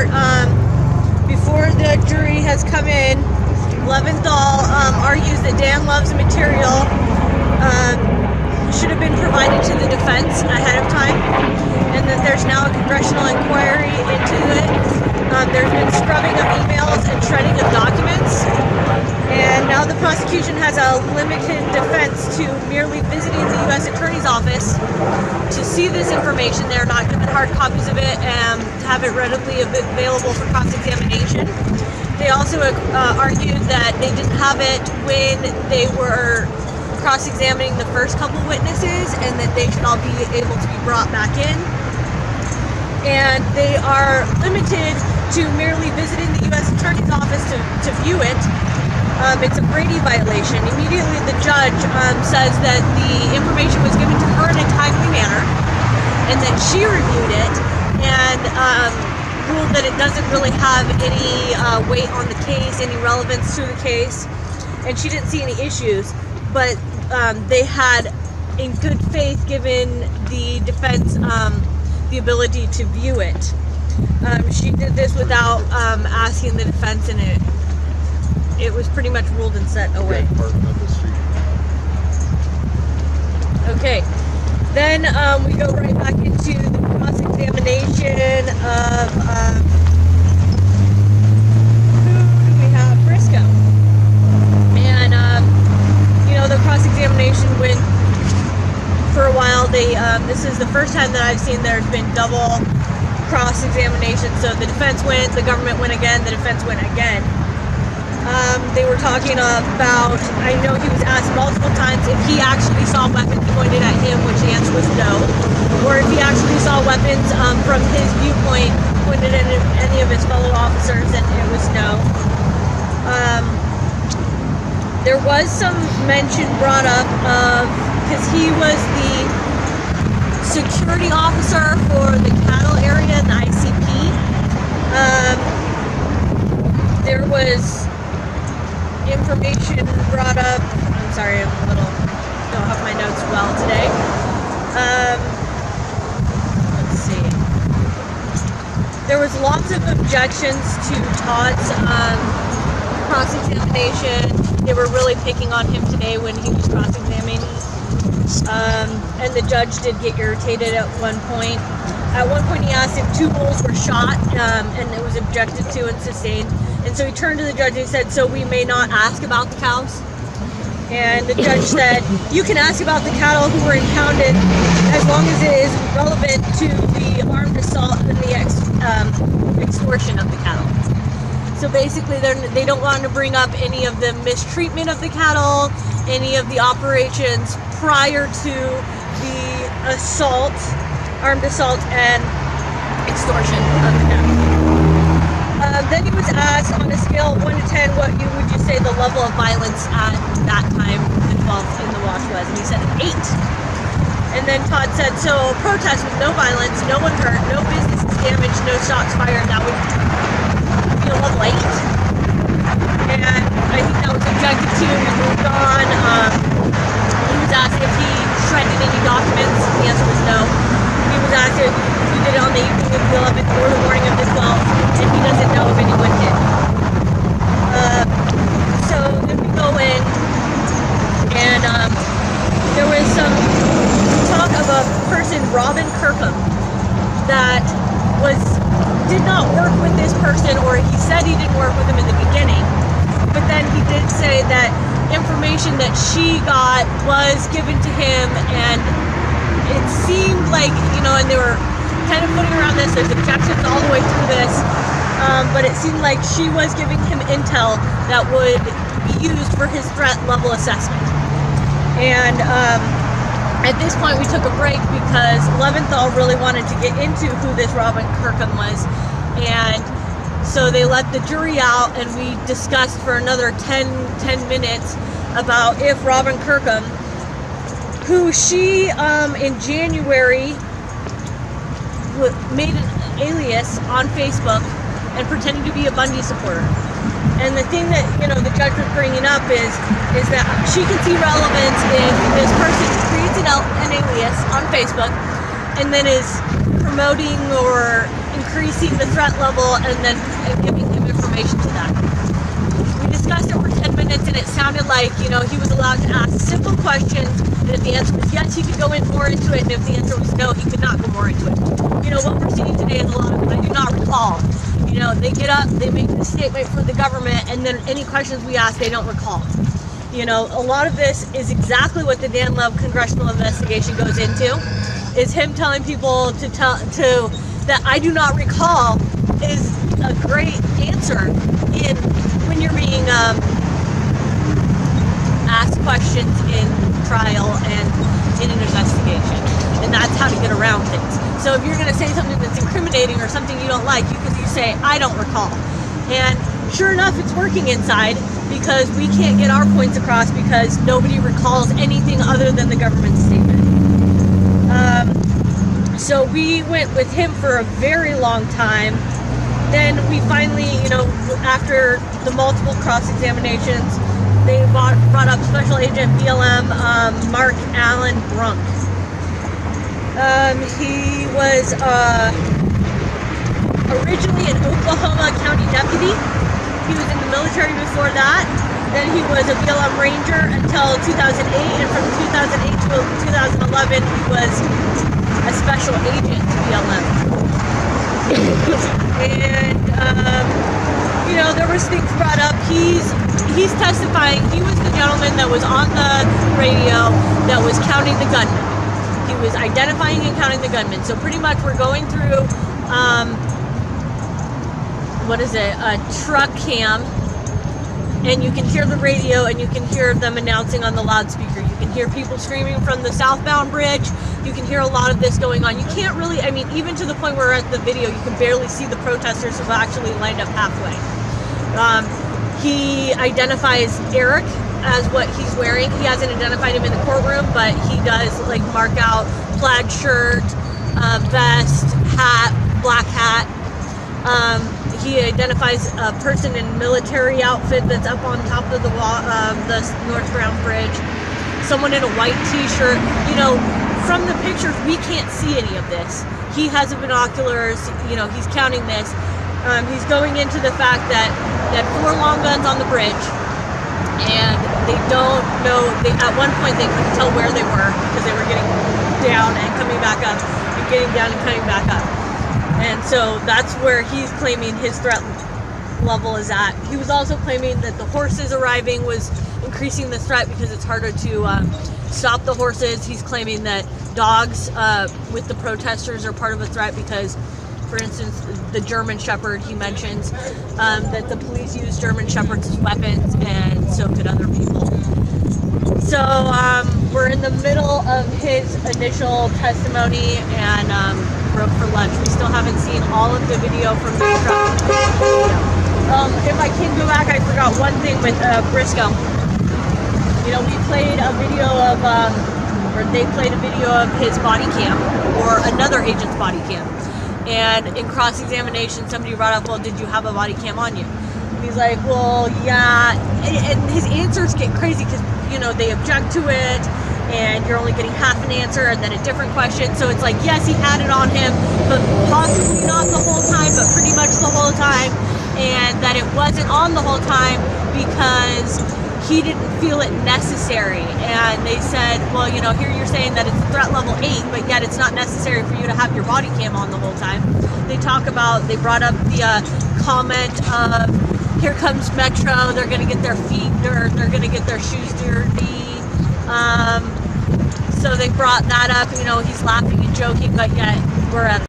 part, before the jury has come in, Leventhal argues that Dan Love's material should have been provided to the defense ahead of time, and that there's now a congressional inquiry into it. There's been scrubbing of emails and shredding of documents, and now the prosecution has a limited defense to merely visiting the U.S. Attorney's Office to see this information. They're not given hard copies of it and to have it readily available for cross-examination. They also argued that they didn't have it when they were cross-examining the first couple witnesses, and that they should all be able to be brought back in. And they are limited to merely visiting the U.S. Attorney's Office to view it. It's a Brady violation. Immediately the judge says that the information was given to her in a timely manner, and that she reviewed it and ruled that it doesn't really have any weight on the case, any relevance to the case, and she didn't see any issues. But they had, in good faith, given the defense the ability to view it. She did this without asking the defense, and it was pretty much ruled and set away. Okay, then we go right back into the cross-examination of who do we have? Briscoe. And the cross-examination went for a while. This is the first time that I've seen there's been double cross-examination. So the defense went, the government went again, the defense went again. They were talking about, I know he was asked multiple times if he actually saw weapons pointed at him, which the answer was no, or if he actually saw weapons from his viewpoint pointed at any of his fellow officers, and it was no. There was some mention brought up of, because he was the security officer for the cattle area in the ICP, there was information brought up. I'm sorry, don't have my notes well today. Let's see. There was lots of objections to Todd's cross-examination. They were really picking on him today when he was cross-examining. And the judge did get irritated at one point. At one point he asked if 2 bulls were shot, and it was objected to and sustained. And so he turned to the judge and he said, "So we may not ask about the cows?" And the judge said, "You can ask about the cattle who were impounded as long as it is relevant to the armed assault and the extortion of the cattle." So basically they don't want to bring up any of the mistreatment of the cattle, any of the operations prior to the assault, armed assault and extortion of the cattle. Then he was asked, on a scale of 1 to 10, what would you say the level of violence at that time involved in the wash was? And he said an 8. And then Todd said, so a protest with no violence, no one hurt, no businesses damaged, no shots fired, that would be a level 8. And I think that was objected to and moved on. He was asked if he shredded any documents. The answer was no. He was asked if he did it on the evening of the 11th or the morning of the 12th, and he doesn't know if anyone did. So then we go in, and there was some talk of a person, Robin Kirkham, that did not work with this person, or he said he didn't work with him in the beginning. But then he did say that information that she got was given to him, and it seemed like, and they were kind of putting around this, there's objections all the way through this, but it seemed like she was giving him intel that would be used for his threat level assessment. And at this point we took a break because Leventhal really wanted to get into who this Robin Kirkham was, and so they let the jury out, and we discussed for another 10 minutes about if Robin Kirkham, who she in January made an alias on Facebook and pretended to be a Bundy supporter. And the thing that the judge was bringing up is that she can see relevance if this person creates an alias on Facebook and then is promoting or increasing the threat level and then giving him information to that. We discussed it for 10 minutes and it sounded like, you know, he was allowed to ask simple questions, and if the answer was yes, he could go in more into it, and if the answer was no, he could not go more into it. You know, what we're seeing today is a lot of, I do not recall. You know, they get up, they make a statement for the government, and then any questions we ask, they don't recall. You know, a lot of this is exactly what the Dan Love congressional investigation goes into, is him telling people that I do not recall is a great answer when you're being asked questions in trial and in an investigation. And that's how to get around things. So if you're going to say something that's incriminating or something you don't like, you say, I don't recall. And sure enough, it's working inside, because we can't get our points across because nobody recalls anything other than the government statement. So we went with him for a very long time. Then we finally, you know, after the multiple cross-examinations, they brought up Special Agent BLM Mark Allen Brunk. He was originally an Oklahoma County deputy. He was in the military before that. Then he was a BLM Ranger until 2008, and from 2008 to 2011, he was a special agent to BLM. And, you know, there was things brought up. He's testifying. He was the gentleman that was on the radio that was counting the gunmen. He was identifying and counting the gunmen. So pretty much we're going through, a truck cam, and you can hear the radio and you can hear them announcing on the loudspeaker. You can hear people screaming from the southbound bridge. You can hear a lot of this going on. You can't really, I mean, even to the point where at the video, you can barely see the protesters who actually lined up halfway. He identifies Eric as what he's wearing. He hasn't identified him in the courtroom, but he does like mark out plaid shirt, vest, hat, black hat. He identifies a person in military outfit that's up on top of the wall, the northbound bridge. Someone in a white t-shirt. You know, from the pictures, we can't see any of this. He has binoculars, you know, he's counting this. He's going into the fact that they had 4 long guns on the bridge, and they don't know, at one point they couldn't tell where they were because they were getting down and coming back up, and getting down and coming back up. And so that's where he's claiming his threat level is at. He was also claiming that the horses arriving was increasing the threat because it's harder to stop the horses. He's claiming that dogs with the protesters are part of a threat because, for instance, the German Shepherd, he mentions that the police use German Shepherds as weapons, and so could other people. So we're in the middle of his initial testimony, and broke for lunch. We still haven't seen all of the video from the truck. If I can go back, I forgot one thing with Briscoe. You know, we played a video of, or they played a video of his body cam, or another agent's body cam. And in cross-examination, somebody brought up, well, did you have a body cam on you? And he's like, well, yeah. And his answers get crazy because, you know, they object to it, and you're only getting half an answer and then a different question. So it's like, yes, he had it on him, but possibly not the whole time, but pretty much the whole time. And that it wasn't on the whole time because he didn't feel it necessary. And they said, well, you know, here you're saying that it's threat level 8, but yet it's not necessary for you to have your body cam on the whole time. They brought up the comment of, here comes Metro, they're going to get their feet dirt, they're going to get their shoes dirty. So they brought that up, you know, he's laughing and joking, but yet we're at